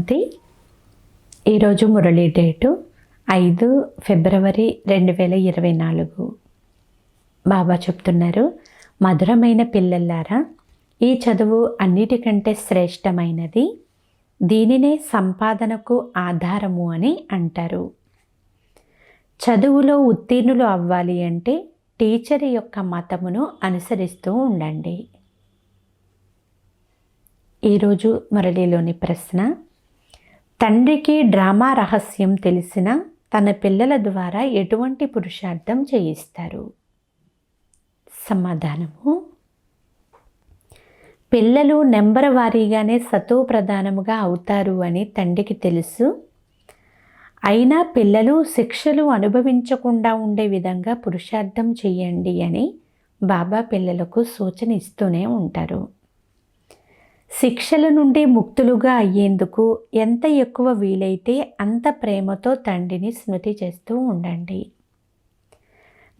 శాంతి. ఈరోజు మురళీ డేటు 5 ఫిబ్రవరి 2024. బాబా చెప్తున్నారు, మధురమైన పిల్లలారా, ఈ చదువు అన్నిటికంటే శ్రేష్టమైనది. దీనినే సంపాదనకు ఆధారము అని అంటారు. చదువులో ఉత్తీర్ణులు అవ్వాలి అంటే టీచర్ యొక్క మతమును అనుసరిస్తూ ఉండండి. ఈరోజు మురళీలోని ప్రశ్న: తండ్రికి డ్రామా రహస్యం తెలిసిన తన పిల్లల ద్వారా ఎటువంటి పురుషార్థం చేయిస్తారు? సమాధానము: పిల్లలు నెంబర్ వారీగానే సతో ప్రధానముగా అవుతారు అని తండ్రికి తెలుసు. అయినా పిల్లలు శిక్షలు అనుభవించకుండా ఉండే విధంగా పురుషార్థం చేయండి అని బాబా పిల్లలకు సూచన ఇస్తూనే ఉంటారు. శిక్షల నుండి ముక్తులుగా అయ్యేందుకు ఎంత ఎక్కువ వీలైతే అంత ప్రేమతో తండ్రిని స్మృతి చేస్తూ ఉండండి.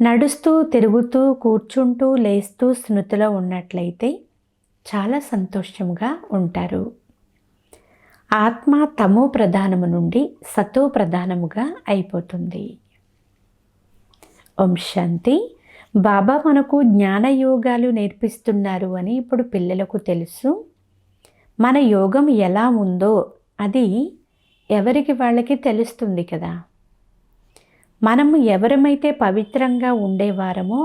నడుస్తూ, తిరుగుతూ, కూర్చుంటూ, లేస్తూ స్మృతిలో ఉన్నట్లయితే చాలా సంతోషంగా ఉంటారు. ఆత్మ తమో ప్రధానము నుండి సతో ప్రధానముగా అయిపోతుంది. ఓం శాంతి. బాబా మనకు జ్ఞానయోగాలు నేర్పిస్తున్నారు అని ఇప్పుడు పిల్లలకు తెలుసు. మన యోగం ఎలా ఉందో అది ఎవరికి వాళ్ళకి తెలుస్తుంది కదా. మనము ఎవరమైతే పవిత్రంగా ఉండేవారమో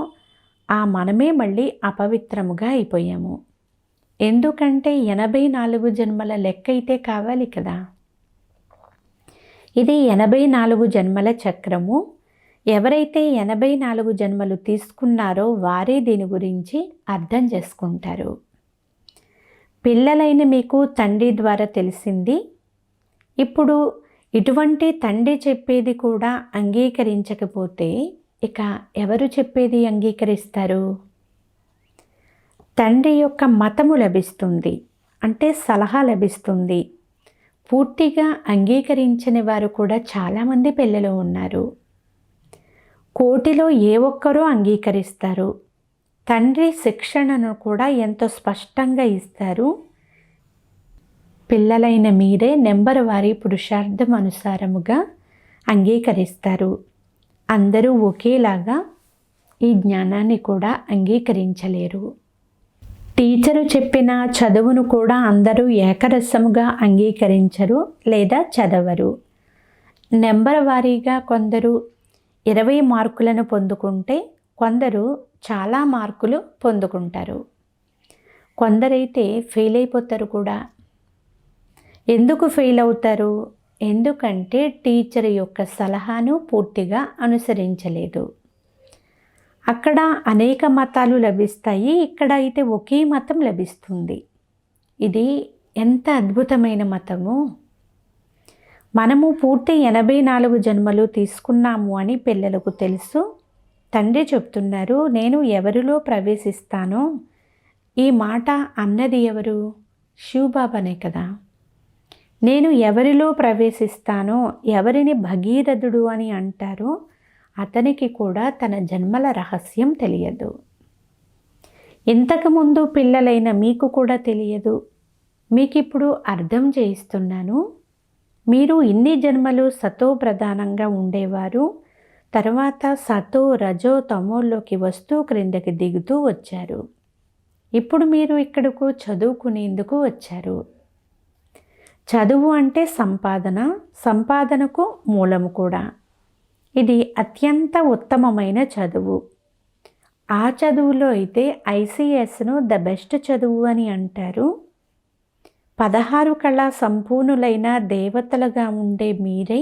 ఆ మనమే మళ్ళీ అపవిత్రముగా అయిపోయాము. ఎందుకంటే 84 జన్మల లెక్క అయితే కావాలి కదా. ఇది 84 జన్మల చక్రము. ఎవరైతే 84 జన్మలు తీసుకున్నారో వారే దీని గురించి అర్థం చేసుకుంటారు. పిల్లలైన మీకు తండ్రి ద్వారా తెలిసింది. ఇప్పుడు ఇటువంటి తండ్రి చెప్పేది కూడా అంగీకరించకపోతే ఇక ఎవరు చెప్పేది అంగీకరిస్తారు? తండ్రి యొక్క మతము లభిస్తుంది, అంటే సలహా లభిస్తుంది. పూర్తిగా అంగీకరించని వారు కూడా చాలామంది పిల్లలు ఉన్నారు. 1,000,000లో ఏ ఒక్కరూ అంగీకరిస్తారు. తండ్రి శిక్షణను కూడా ఎంతో స్పష్టంగా ఇస్తారు. పిల్లలైన మీరే నెంబర్ వారి పురుషార్థం అనుసారముగా అంగీకరిస్తారు. అందరూ ఒకేలాగా ఈ జ్ఞానాన్ని కూడా అంగీకరించలేరు. టీచరు చెప్పిన చదువును కూడా అందరూ ఏకరసముగా అంగీకరించరు లేదా చదవరు. నెంబర్ వారీగా కొందరు 20 మార్కులను పొందుకుంటే కొందరు చాలా మార్కులు పొందుకుంటారు. కొందరైతే ఫెయిల్ అయిపోతారు కూడా. ఎందుకు ఫెయిల్ అవుతారు? ఎందుకంటే టీచర్ యొక్క సలహాను పూర్తిగా అనుసరించలేదు. అక్కడ అనేక మతాలు లభిస్తాయి, ఇక్కడ అయితే ఒకే మతం లభిస్తుంది. ఇది ఎంత అద్భుతమైన మతము! మనము పూర్తి 84 జన్మలు తీసుకున్నాము అని పిల్లలకు తెలుసు. తండ్రి చెప్తున్నారు, నేను ఎవరిలో ప్రవేశిస్తానో ఈ మాట అన్నది ఎవరు? శివబాబానే కదా. నేను ఎవరిలో ప్రవేశిస్తానో, ఎవరిని భగీరథుడు అని అంటారో అతనికి కూడా తన జన్మల రహస్యం తెలియదు. ఇంతకుముందు పిల్లలైన మీకు కూడా తెలియదు. మీకు ఇప్పుడు అర్థం చేయిస్తున్నాను. మీరు ఇన్ని జన్మలు సతో ప్రధానంగా ఉండేవారు. తర్వాత సతో, రజో, తమోల్లోకి వస్తూ క్రిందకి దిగుతూ వచ్చారు. ఇప్పుడు మీరు ఇక్కడకు చదువుకునేందుకు వచ్చారు. చదువు అంటే సంపాదన, సంపాదనకు మూలము కూడా. ఇది అత్యంత ఉత్తమమైన చదువు. ఆ చదువులో అయితే ICSను ద బెస్ట్ చదువు అని అంటారు. 16 కళా సంపూర్ణులైన దేవతలుగా ఉండే మీరే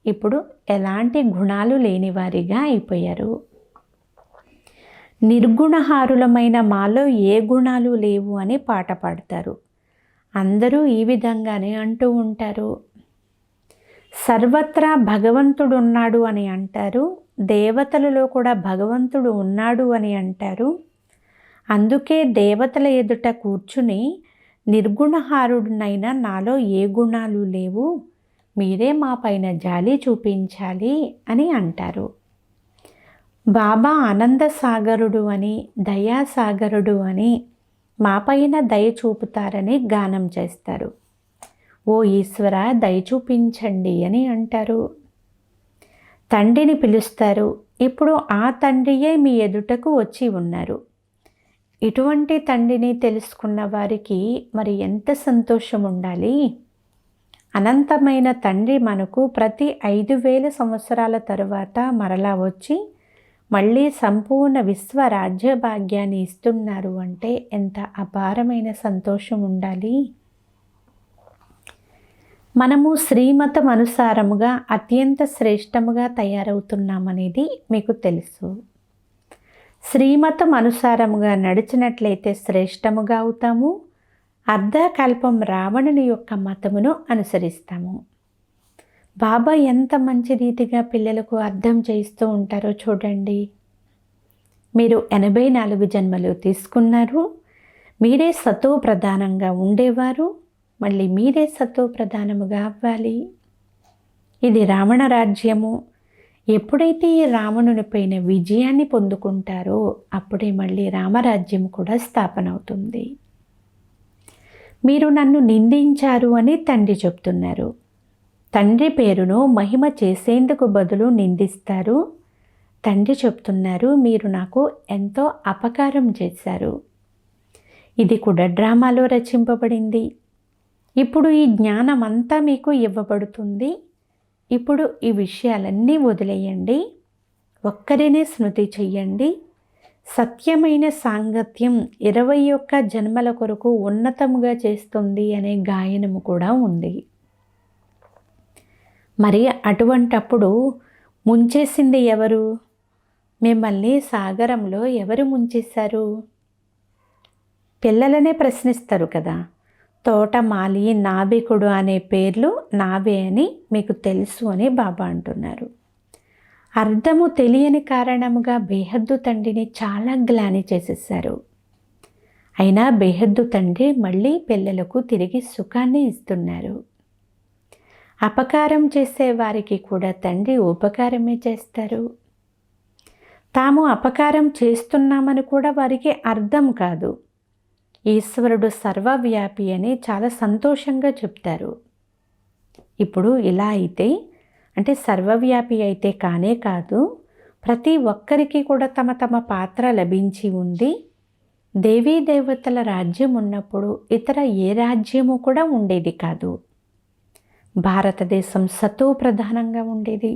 ఇప్పుడు ఎలాంటి గుణాలు లేనివారిగా అయిపోయారు. నిర్గుణహారులమైన మాలో ఏ గుణాలు లేవు అని పాట పాడతారు. అందరూ ఈ విధంగానే అంటూ ఉంటారు. సర్వత్రా భగవంతుడు ఉన్నాడు అని అంటారు. దేవతలలో కూడా భగవంతుడు ఉన్నాడు అని అంటారు. అందుకే దేవతల ఎదుట కూర్చుని నిర్గుణహారుడునైనా నాలో ఏ గుణాలు లేవు, మీరే మా పైన జాలి చూపించాలి అని అంటారు. బాబా ఆనంద సాగరుడు అని, దయాసాగరుడు అని మా పైన దయ చూపుతారని గానం చేస్తారు. ఓ ఈశ్వర దయ చూపించండి అని అంటారు. తండ్రిని పిలుస్తారు. ఇప్పుడు ఆ తండ్రియే మీ ఎదుటకు వచ్చి ఉన్నారు. ఇటువంటి తండ్రిని తెలుసుకున్న వారికి మరి ఎంత సంతోషం ఉండాలి. అనంతమైన తండ్రి మనకు ప్రతి 5,000 సంవత్సరాల తరువాత మరలా వచ్చి మళ్ళీ సంపూర్ణ విశ్వ రాజ్య భాగ్యాన్ని ఇస్తున్నారు అంటే ఎంత అపారమైన సంతోషం ఉండాలి. మనము శ్రీమతం అనుసారముగా అత్యంత శ్రేష్టముగా తయారవుతున్నామనేది మీకు తెలుసు. శ్రీమతం అనుసారముగా నడిచినట్లయితే శ్రేష్టముగా అవుతాము. అర్ధకల్పం రావణుని యొక్క మతమును అనుసరిస్తాము. బాబా ఎంత మంచి రీతిగా పిల్లలకు అర్థం చేయిస్తూ ఉంటారో చూడండి. మీరు 84 జన్మలు తీసుకున్నారు. మీరే సతో ప్రధానంగా ఉండేవారు. మళ్ళీ మీరే సతో ప్రధానముగా అవ్వాలి. ఇది రావణ రాజ్యము. ఎప్పుడైతే ఈ రావణుని పైన విజయాన్ని పొందుకుంటారో అప్పుడే మళ్ళీ రామరాజ్యం కూడా స్థాపన అవుతుంది. మీరు నన్ను నిందించారు అని తండ్రి చెప్తున్నారు. తండ్రి పేరును మహిమ చేసేందుకు బదులు నిందిస్తారు. తండ్రి చెప్తున్నారు మీరు నాకు ఎంతో అపకారం చేశారు. ఇది కూడా డ్రామాలో రచింపబడింది. ఇప్పుడు ఈ జ్ఞానం అంతా మీకు ఇవ్వబడుతుంది. ఇప్పుడు ఈ విషయాలన్నీ వదిలేయండి. ఒక్కరినే స్మృతి చెయ్యండి. సత్యమైన సాంగత్యం 21 జన్మల కొరకు ఉన్నతముగా చేస్తుంది అనే గాయనము కూడా ఉంది. మరి అటువంటప్పుడు ముంచేసింది ఎవరు? మిమ్మల్ని సాగరంలో ఎవరు ముంచేశారు? పిల్లలనే ప్రశ్నిస్తారు కదా. తోటమాలి, నాభికుడు అనే పేర్లు నావే అని మీకు తెలుసు అని బాబా అంటున్నారు. అర్థము తెలియని కారణముగా బేహద్దు తండ్రిని చాలా గ్లాని చేసేసారు. అయినా బేహద్దు తండ్రి మళ్ళీ పిల్లలకు తిరిగి సుఖాన్ని ఇస్తున్నారు. అపకారం చేసే వారికి కూడా తండ్రి ఉపకారమే చేస్తారు. తాము అపకారం చేస్తున్నామని కూడా వారికి అర్థం కాదు. ఈశ్వరుడు సర్వవ్యాపి అని చాలా సంతోషంగా చెప్తారు. ఇప్పుడు ఇలా అయితే అంటే సర్వవ్యాపి అయితే కానే కాదు, ప్రతి ఒక్కరికి కూడా తమ తమ పాత్ర లభించి ఉంది. దేవీ దేవతల రాజ్యం ఉన్నప్పుడు ఇతర ఏ రాజ్యము కూడా ఉండేది కాదు. భారతదేశం సతో ప్రధానంగా ఉండేది.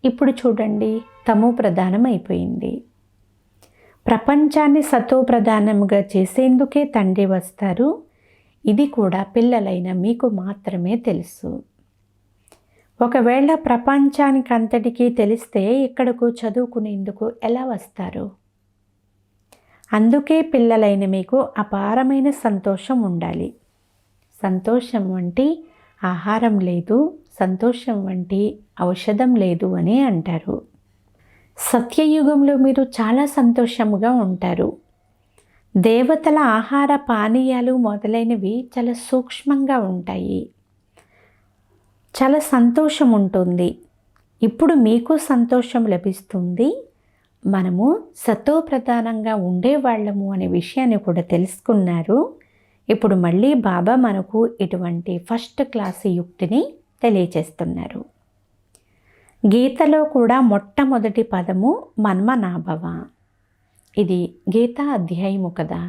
ఇప్పుడు చూడండి తమో ప్రధానం అయిపోయింది. ప్రపంచాన్ని సతో ప్రధానముగా చేసేందుకే తండ్రి వస్తారు. ఇది కూడా పిల్లలైన మీకు మాత్రమే తెలుసు. ఒకవేళ ప్రపంచానికి అంతటికీ తెలిస్తే ఇక్కడకు చదువుకునేందుకు ఎలా వస్తారు? అందుకే పిల్లలైన మీకు అపారమైన సంతోషం ఉండాలి. సంతోషం వంటి ఆహారం లేదు, సంతోషం వంటి ఔషధం లేదు అని అంటారు. సత్యయుగంలో మీరు చాలా సంతోషముగా ఉంటారు. దేవతల ఆహార పానీయాలు మొదలైనవి చాలా సూక్ష్మంగా ఉంటాయి. చాలా సంతోషం ఉంటుంది. ఇప్పుడు మీకు సంతోషం లభిస్తుంది. మనము సతో ప్రధానంగా ఉండేవాళ్ళము అనే విషయాన్ని కూడా తెలుసుకున్నారు. ఇప్పుడు మళ్ళీ బాబా మనకు ఇటువంటి ఫస్ట్ క్లాస్ యుక్తిని తెలియచేస్తున్నారు. గీతలో కూడా మొట్టమొదటి పదము మన్మనాభవ. ఇది గీతా అధ్యాయము కదా.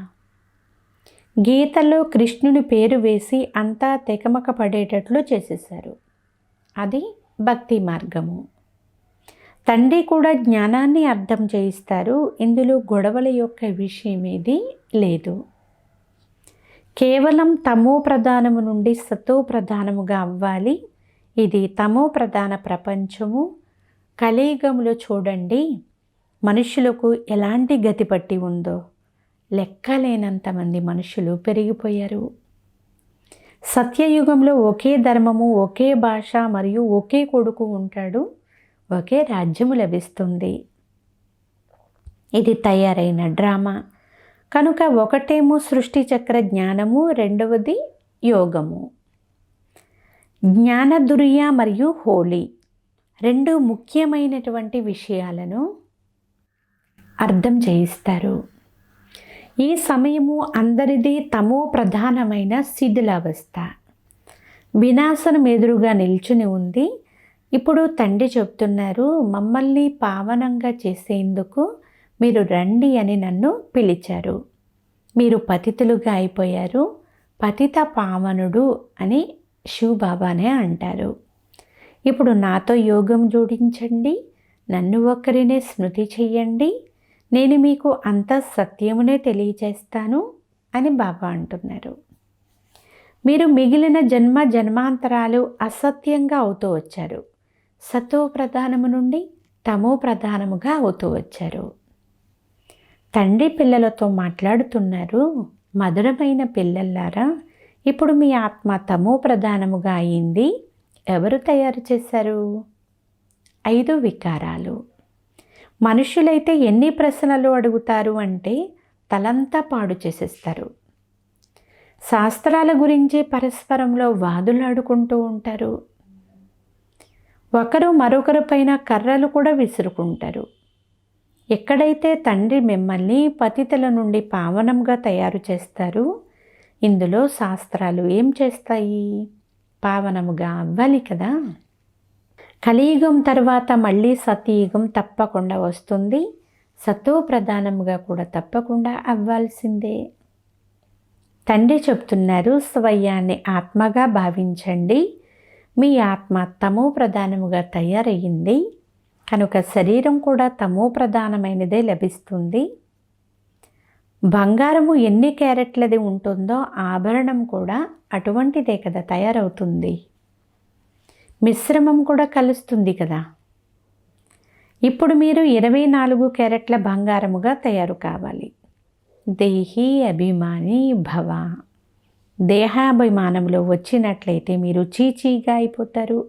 గీతలో కృష్ణుని పేరు వేసి అంతా తెకమక పడేటట్లు చేసేశారు. అది భక్తి మార్గము. తండ్రి కూడా జ్ఞానాన్ని అర్థం చేయిస్తారు. ఇందులో గొడవల యొక్క విషయం ఏది లేదు. కేవలం తమో ప్రధానము నుండి సతో ప్రధానముగా అవ్వాలి. ఇది తమో ప్రధాన ప్రపంచము. కలియుగంలో చూడండి మనుషులకు ఎలాంటి గతి పట్టి ఉందో. లెక్కలేనంతమంది మనుషులు పెరిగిపోయారు. సత్యయుగంలో ఒకే ధర్మము, ఒకే భాష మరియు ఒకే కొడుకు ఉంటాడు. ఒకే రాజ్యము లభిస్తుంది. ఇది తయారైన డ్రామా. కనుక ఒకటేమో సృష్టి చక్ర జ్ఞానము, రెండవది యోగము. జ్ఞానదుర్య మరియు హోలీ రెండు ముఖ్యమైనటువంటి విషయాలను అర్థం చేయిస్తారు. ఈ సమయము అందరిది తమో ప్రధానమైన శిథిలావస్థ. వినాశనం ఎదురుగా నిల్చుని ఉంది. ఇప్పుడు తండ్రి చెప్తున్నారు, మమ్మల్ని పావనంగా చేసేందుకు మీరు రండి అని నన్ను పిలిచారు. మీరు పతితులుగా అయిపోయారు. పతిత పావనుడు అని శివబాబానే అంటారు. ఇప్పుడు నాతో యోగం జోడించండి, నన్ను ఒక్కరినే స్మృతి చెయ్యండి, నేను మీకు అంత సత్యమునే తెలియచేస్తాను అని బాబా అంటున్నారు. మీరు మిగిలిన జన్మ జన్మాంతరాలు అసత్యంగా అవుతూ వచ్చారు. సతో ప్రధానము నుండి తమో ప్రధానముగా అవుతూ వచ్చారు. తండ్రి పిల్లలతో మాట్లాడుతున్నారు, మధురమైన పిల్లల్లారా, ఇప్పుడు మీ ఆత్మ తమో ప్రధానముగా అయింది. ఎవరు తయారు చేశారు? 5 వికారాలు. మనుషులైతే ఎన్ని ప్రశ్నలు అడుగుతారు అంటే తలంతా పాడు చేసేస్తారు. శాస్త్రాల గురించి పరస్పరంలో వాదులాడుకుంటూ ఉంటారు. ఒకరు మరొకరి పైన కర్రలు కూడా విసురుకుంటారు. ఎక్కడైతే తండ్రి మిమ్మల్ని పతితుల నుండి పావనంగా తయారు చేస్తారు, ఇందులో శాస్త్రాలు ఏం చేస్తాయి? పావనముగా అవ్వాలి కదా. కలియుగం తర్వాత మళ్ళీ సతయుగం తప్పకుండా వస్తుంది. సతో ప్రధానముగా కూడా తప్పకుండా అవ్వాల్సిందే. తండ్రి చెప్తున్నారు, స్వయాన్ని ఆత్మగా భావించండి. మీ ఆత్మ తమో ప్రధానముగా తయారయ్యింది కనుక శరీరం కూడా తమో ప్రధానమైనదే లభిస్తుంది. బంగారము ఎన్ని క్యారెట్లది ఉంటుందో ఆభరణం కూడా అటువంటిదే కదా తయారవుతుంది. మిశ్రమం కూడా కలుస్తుంది కదా. ఇప్పుడు మీరు 24 క్యారెట్ల బంగారముగా తయారు కావాలి. దేహి అభిమాని భవ. దేహాభిమానంలో వచ్చినట్లయితే మీరు చీచీగా అయిపోతారు.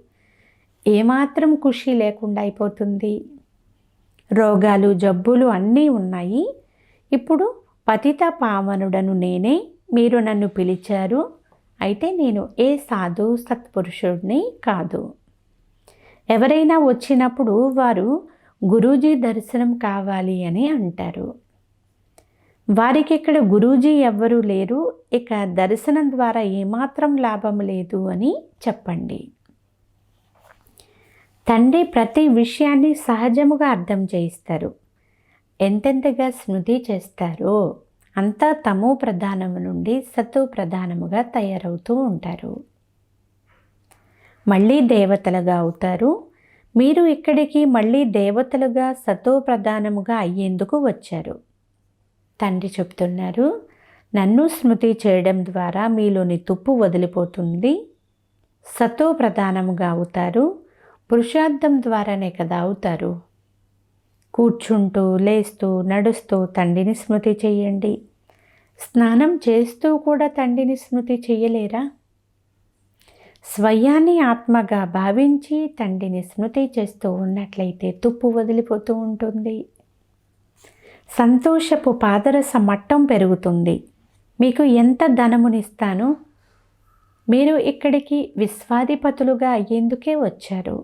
ఏమాత్రం ఖుషి లేకుండా అయిపోతుంది. రోగాలు జబ్బులు అన్నీ ఉన్నాయి. ఇప్పుడు పతిత పావనుడను నేనే, మీరు నన్ను పిలిచారు. అయితే నేను ఏ సాధు సత్పురుషుడిని కాదు. ఎవరైనా వచ్చినప్పుడు వారు గురూజీ దర్శనం కావాలి అని అంటారు. వారికి ఇక్కడ గురూజీ ఎవ్వరూ లేరు, ఇక దర్శనం ద్వారా ఏమాత్రం లాభం లేదు అని చెప్పండి. తండ్రి ప్రతి విషయాన్ని సహజముగా అర్థం చేయిస్తారు. ఎంతెంతగా స్మృతి చేస్తారో అంతా తమో ప్రధానము నుండి సతో ప్రధానముగా తయారవుతూ ఉంటారు. మళ్ళీ దేవతలుగా అవుతారు. మీరు ఇక్కడికి మళ్ళీ దేవతలుగా సతో ప్రధానముగా అయ్యేందుకు వచ్చారు. తండ్రి చెప్తున్నారు, నన్ను స్మృతి చేయడం ద్వారా మీలోని తుప్పు వదిలిపోతుంది. సతో ప్రధానముగా అవుతారు. పురుషార్థం ద్వారానే కదా అవుతారు. కూర్చుంటూ లేస్తూ నడుస్తూ తండ్రిని స్మృతి చెయ్యండి. స్నానం చేస్తూ కూడా తండ్రిని స్మృతి చెయ్యలేరా? స్వయాన్ని ఆత్మగా భావించి తండ్రిని స్మృతి చేస్తూ ఉన్నట్లయితే తుప్పు వదిలిపోతూ ఉంటుంది. సంతోషపు పాదరస మట్టం పెరుగుతుంది. మీకు ఎంత ధనమునిస్తాను? మీరు ఇక్కడికి విశ్వాధిపతులుగా అయ్యేందుకే వచ్చారు.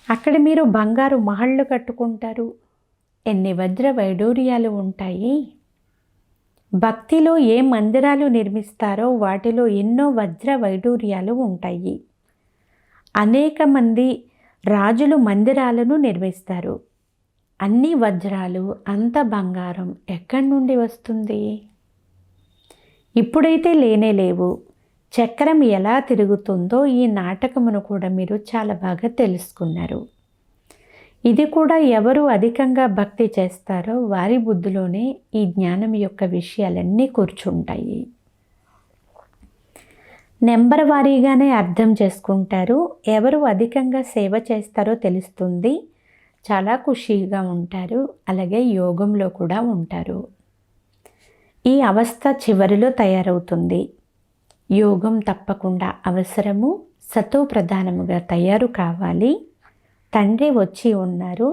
అక్కడ మీరు బంగారు మహళ్ళు కట్టుకుంటారు. ఎన్ని వజ్ర వైడూర్యాలు ఉంటాయి. భక్తిలో ఏ మందిరాలు నిర్మిస్తారో వాటిలో ఎన్నో వజ్ర వైడూర్యాలు ఉంటాయి. అనేక మంది రాజులు మందిరాలను నిర్మిస్తారు. అన్ని వజ్రాలు, అంత బంగారం ఎక్కడి నుండి వస్తుంది? ఇప్పుడైతే లేనే లేవు. చక్రం ఎలా తిరుగుతుందో ఈ నాటకమును కూడా మీరు చాలా బాగా తెలుసుకున్నారు. ఇది కూడా ఎవరు అధికంగా భక్తి చేస్తారో వారి బుద్ధిలోనే ఈ జ్ఞానం యొక్క విషయాలన్నీ కూర్చుంటాయి. నెంబర్ వారీగానే అర్థం చేసుకుంటారు. ఎవరు అధికంగా సేవ చేస్తారో తెలుస్తుంది. చాలా ఖుషీగా ఉంటారు. అలాగే యోగంలో కూడా ఉంటారు. ఈ అవస్థ చివరిలో తయారవుతుంది. యోగం తప్పకుండా అవసరము. సతో ప్రధానముగా తయారు కావాలి. తండ్రి వచ్చి ఉన్నారు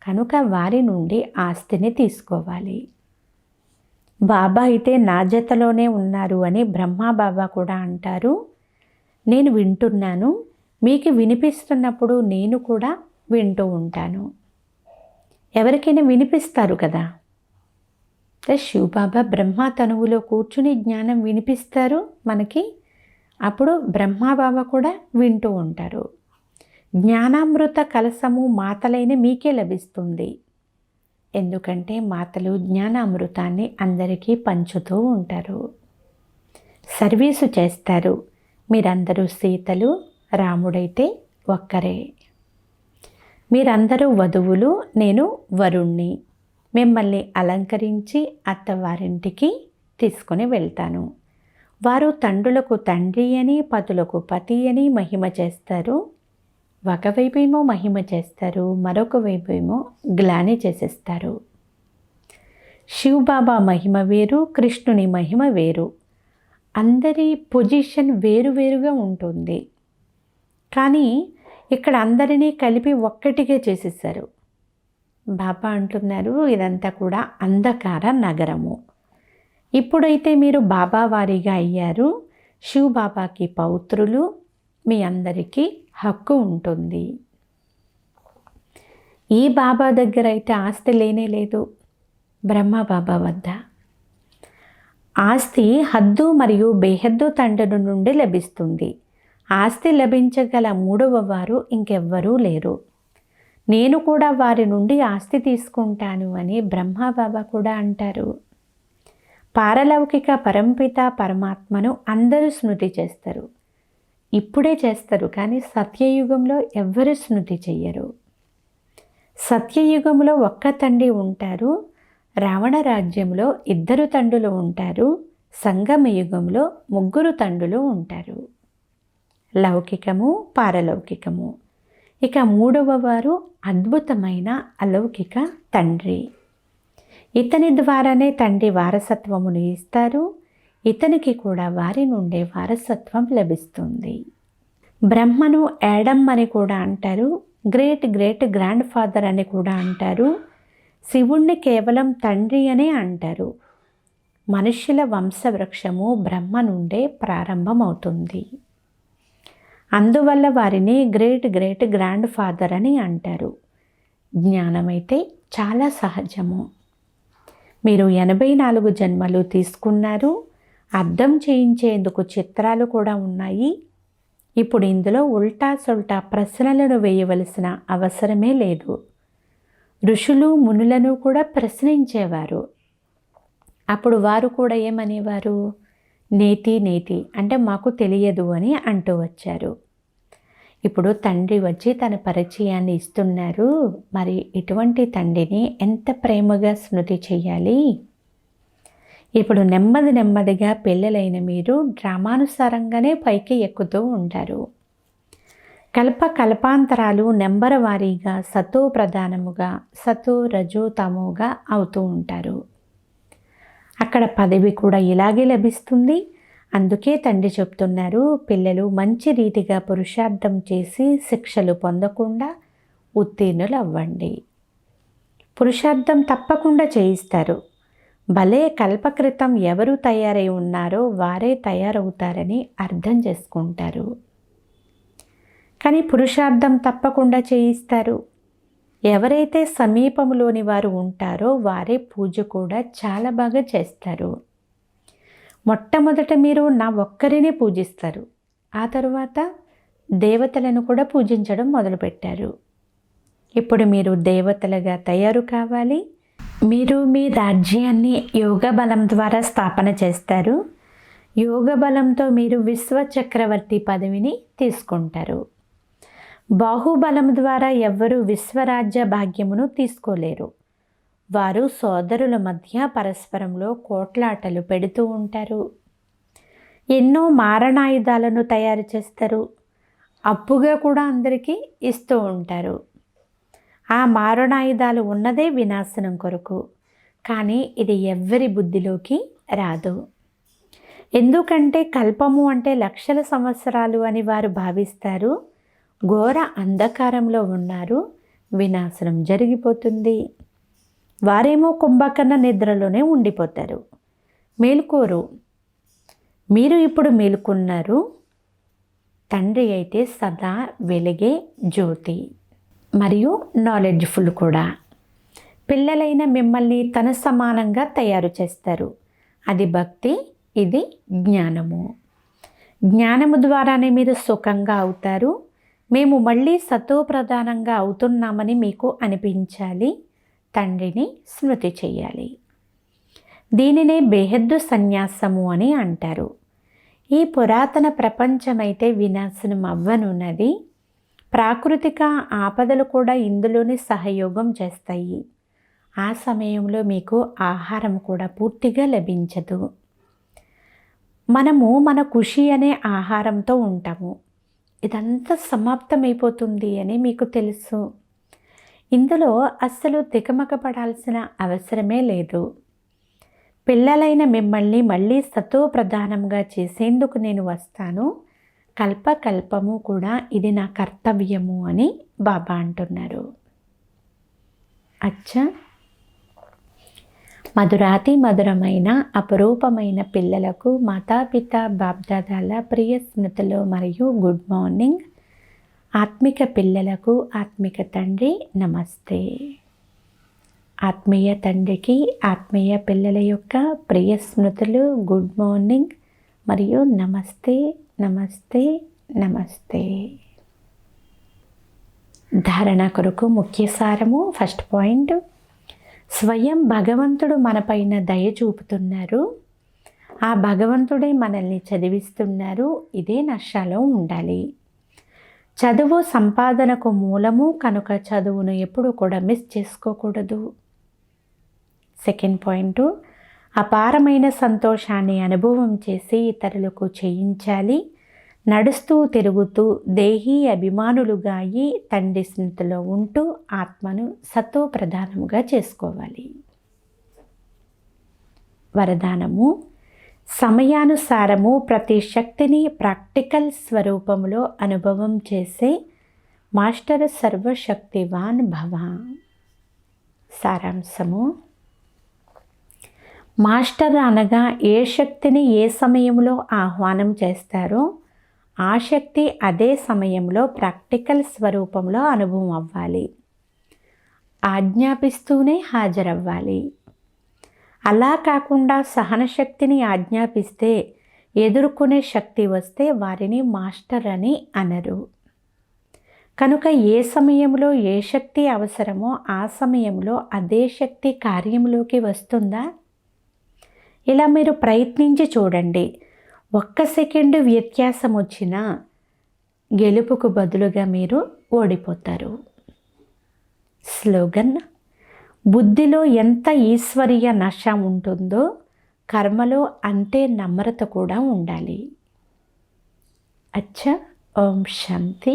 కనుక వారి నుండి ఆస్తిని తీసుకోవాలి. బాబా అయితే నా జతలోనే ఉన్నారు అని బ్రహ్మా బాబా కూడా అంటారు. నేను వింటున్నాను, మీకు వినిపిస్తున్నప్పుడు నేను కూడా వింటూ ఉంటాను. ఎవరికైనా వినిపిస్తారు కదా. శివబాబా బ్రహ్మ తనువులో కూర్చుని జ్ఞానం వినిపిస్తారు మనకి. అప్పుడు బ్రహ్మబాబా కూడా వింటూ ఉంటారు. జ్ఞానామృత కలశము మాతలైన మీకే లభిస్తుంది. ఎందుకంటే మాతలు జ్ఞానామృతాన్ని అందరికీ పంచుతూ ఉంటారు, సర్వీసు చేస్తారు. మీరందరూ సీతలు, రాముడైతే ఒక్కరే. మీరందరూ వధువులు, నేను వరుణ్ణి. మిమ్మల్ని అలంకరించి అత్తవారింటికి తీసుకుని వెళ్తాను. వారు తండ్రులకు తండ్రి అని, పతులకు పతి అని మహిమ చేస్తారు. ఒకవైపేమో మహిమ చేస్తారు, మరొక వైపేమో గ్లాని చేసేస్తారు. శివబాబా మహిమ వేరు, కృష్ణుని మహిమ వేరు. అందరి పొజిషన్ వేరువేరుగా ఉంటుంది. కానీ ఇక్కడ అందరినీ కలిపి ఒక్కటిగా చేసేసారు. బాబా అంటున్నారు, ఇదంతా కూడా అంధకార నగరము. ఇప్పుడైతే మీరు బాబా వారిగా అయ్యారు, శివబాబాకి పౌత్రులు, మీ అందరికీ హక్కు ఉంటుంది. ఈ బాబా దగ్గర అయితే ఆస్తి లేనే లేదు. బ్రహ్మబాబా వద్ద ఆస్తి హద్దు మరియు బేహద్దు తండ్రి నుండి లభిస్తుంది. ఆస్తి లభించగల మూడవ వారు ఇంకెవ్వరూ లేరు. నేను కూడా వారి నుండి ఆస్తి తీసుకుంటాను అని బ్రహ్మబాబా కూడా అంటారు. పారలౌకిక పరంపిత పరమాత్మను అందరూ స్మృతి చేస్తారు. ఇప్పుడే చేస్తారు, కానీ సత్యయుగంలో ఎవ్వరూ స్మృతి చెయ్యరు. సత్యయుగంలో ఒక్క తండ్రి ఉంటారు. రావణ రాజ్యంలో 2 తండ్రులు ఉంటారు. సంగమ యుగంలో 3 తండ్రులు ఉంటారు. లౌకికము, పారలౌకికము. ఇక మూడవ వారు అద్భుతమైన అలౌకిక తండ్రి. ఇతని ద్వారానే తండ్రి వారసత్వమును ఇస్తారు. ఇతనికి కూడా వారి నుండే వారసత్వం లభిస్తుంది. బ్రహ్మను యాడమ్ అని కూడా అంటారు, గ్రేట్ గ్రేట్ గ్రాండ్ ఫాదర్ అని కూడా అంటారు. శివుణ్ణి కేవలం తండ్రి అనే అంటారు. మనుష్యుల వంశవృక్షము బ్రహ్మ నుండే ప్రారంభమవుతుంది. అందువల్ల వారిని గ్రేట్ గ్రేట్ గ్రాండ్ ఫాదర్ అని అంటారు. జ్ఞానమైతే చాలా సహజము. మీరు 84 జన్మలు తీసుకున్నారు. అర్థం చేయించేందుకు చిత్రాలు కూడా ఉన్నాయి. ఇప్పుడు ఇందులో ఉల్టా సుల్టా ప్రశ్నలను వేయవలసిన అవసరమే లేదు. ఋషులు మునులను కూడా ప్రశ్నించేవారు. అప్పుడు వారు కూడా ఏమనేవారు? నేతి నేతి అంటే మాకు తెలియదు అని అంటూ వచ్చారు. ఇప్పుడు తండ్రి వచ్చి తన పరిచయాన్ని ఇస్తున్నారు. మరి ఇటువంటి తండ్రిని ఎంత ప్రేమగా స్మృతి చేయాలి. ఇప్పుడు నెమ్మది నెమ్మదిగా పిల్లలైన మీరు డ్రామానుసారంగానే పైకి ఎక్కుతూ ఉంటారు. కల్పాంతరాలు నెంబర్ వారీగా సతో ప్రధానముగా, సతో రజో తమోగా అవుతూ ఉంటారు. అక్కడ పదవి కూడా ఇలాగే లభిస్తుంది. అందుకే తండ్రి చెప్తున్నారు, పిల్లలు మంచి రీతిగా పురుషార్థం చేసి శిక్షలు పొందకుండా ఉత్తీర్ణులు అవ్వండి. పురుషార్థం తప్పకుండా చేయిస్తారు. భలే కల్పకృతం ఎవరు తయారై ఉన్నారో వారే తయారవుతారని అర్థం చేసుకుంటారు. కానీ పురుషార్థం తప్పకుండా చేయిస్తారు. ఎవరైతే సమీపంలోని వారు ఉంటారో వారే పూజ కూడా చాలా బాగా చేస్తారు. మొట్టమొదట మీరు నా ఒక్కరినే పూజిస్తారు. ఆ తరువాత దేవతలను కూడా పూజించడం మొదలుపెట్టారు. ఇప్పుడు మీరు దేవతలుగా తయారు కావాలి. మీరు మీ రాజ్యాన్ని యోగ బలం ద్వారా స్థాపన చేస్తారు. యోగ బలంతో మీరు విశ్వ చక్రవర్తి పదవిని తీసుకుంటారు. బాహుబలం ద్వారా ఎవ్వరూ విశ్వరాజ్య భాగ్యమును తీసుకోలేరు. వారు సోదరుల మధ్య పరస్పరంలో కోట్లాటలు పెడుతూ ఉంటారు. ఎన్నో మారణాయుధాలను తయారు చేస్తారు. అప్పుగా కూడా అందరికీ ఇస్తూ ఉంటారు. ఆ మారణాయుధాలు ఉన్నదే వినాశనం కొరకు. కానీ ఇది ఎవ్వరి బుద్ధిలోకి రాదు. ఎందుకంటే కల్పము అంటే లక్షల సంవత్సరాలు అని వారు భావిస్తారు. ఘోర అంధకారంలో ఉన్నారు. వినాశనం జరిగిపోతుంది. వారేమో కుంభకర్ణ నిద్రలోనే ఉండిపోతారు, మేలుకోరు. మీరు ఇప్పుడు మేలుకున్నారు. తండ్రి అయితే సదా వెలిగే జ్యోతి మరియు నాలెడ్జ్ఫుల్ కూడా. పిల్లలైన మిమ్మల్ని తన సమానంగా తయారు చేస్తారు. అది భక్తి, ఇది జ్ఞానము. జ్ఞానము ద్వారానే మీరు సుఖంగా అవుతారు. మేము మళ్ళీ సతోప్రధానంగా అవుతున్నామని మీకు అనిపించాలి. తండ్రిని స్మృతి చేయాలి. దీనినే బేహద్దు సన్యాసము అని అంటారు. ఈ పురాతన ప్రపంచమైతే వినాశనం అవ్వనున్నది. ప్రాకృతిక ఆపదలు కూడా ఇందులోనే సహయోగం చేస్తాయి. ఆ సమయంలో మీకు ఆహారం కూడా పూర్తిగా లభించదు. మనము మన ఖుషి అనే ఆహారంతో ఉంటాము. ఇదంతా సమాప్తమైపోతుంది అని మీకు తెలుసు. ఇందులో అస్సలు తికమక పడాల్సిన అవసరమే లేదు. పిల్లలైన మిమ్మల్ని మళ్ళీ సతోప్రధానంగా చేసేందుకు నేను వస్తాను. కల్పకల్పము కూడా ఇది నా కర్తవ్యము అని బాబా అంటున్నారు. అచ్చా, మధురాతి మధురమైన అపరూపమైన పిల్లలకు మాతాపిత బాప్దాదాల ప్రియ స్మృతులు మరియు గుడ్ మార్నింగ్. ఆత్మిక పిల్లలకు ఆత్మిక తండ్రి నమస్తే. ఆత్మీయ తండ్రికి ఆత్మీయ పిల్లల యొక్క ప్రియ స్మృతులు, గుడ్ మార్నింగ్ మరియు నమస్తే నమస్తే నమస్తే. ధారణ కొరకు ముఖ్య సారము. ఫస్ట్ పాయింట్, స్వయం భగవంతుడు మనపైన దయ చూపుతున్నారు. ఆ భగవంతుడే మనల్ని చదివిస్తున్నారు. ఇదే నషాలో ఉండాలి. చదువు సంపాదనకు మూలము కనుక చదువును ఎప్పుడు కూడా మిస్ చేసుకోకూడదు. సెకండ్ పాయింట్, అపారమైన సంతోషాన్ని అనుభవం చేసి ఇతరులకు చేయించాలి. నడుస్తూ తిరుగుతూ దేహీ అభిమానులుగా అయి తండ్రి స్మృతిలో ఉంటూ ఆత్మను సతోప్రధానముగా చేసుకోవాలి. వరదానము, సమయానుసారము ప్రతి శక్తిని ప్రాక్టికల్ స్వరూపంలో అనుభవం చేసే మాస్టర్ సర్వశక్తివాన్ భవ. సారాంశము, మాస్టర్ అనగా ఏ శక్తిని ఏ సమయంలో ఆహ్వానం చేస్తారో ఆ శక్తి అదే సమయంలో ప్రాక్టికల్ స్వరూపంలో అనుభవం అవ్వాలి. ఆజ్ఞాపిస్తూనే హాజరవ్వాలి. అలా కాకుండా సహన శక్తిని ఆజ్ఞాపిస్తే ఎదుర్కొనే శక్తి వస్తే వారిని మాస్టర్ అని అనరు. కనుక ఏ సమయంలో ఏ శక్తి అవసరమో ఆ సమయంలో అదే శక్తి కార్యంలోకి వస్తుందా? ఇలా మీరు ప్రయత్నించి చూడండి. 1 సెకండు వ్యత్యాసం వచ్చినా గెలుపుకు బదులుగా మీరు ఓడిపోతారు. స్లోగన్, బుద్ధిలో ఎంత ఈశ్వరీయ నశ ఉంటుందో కర్మలో అంతే నమ్రత కూడా ఉండాలి. అచ్చా, ఓం శాంతి.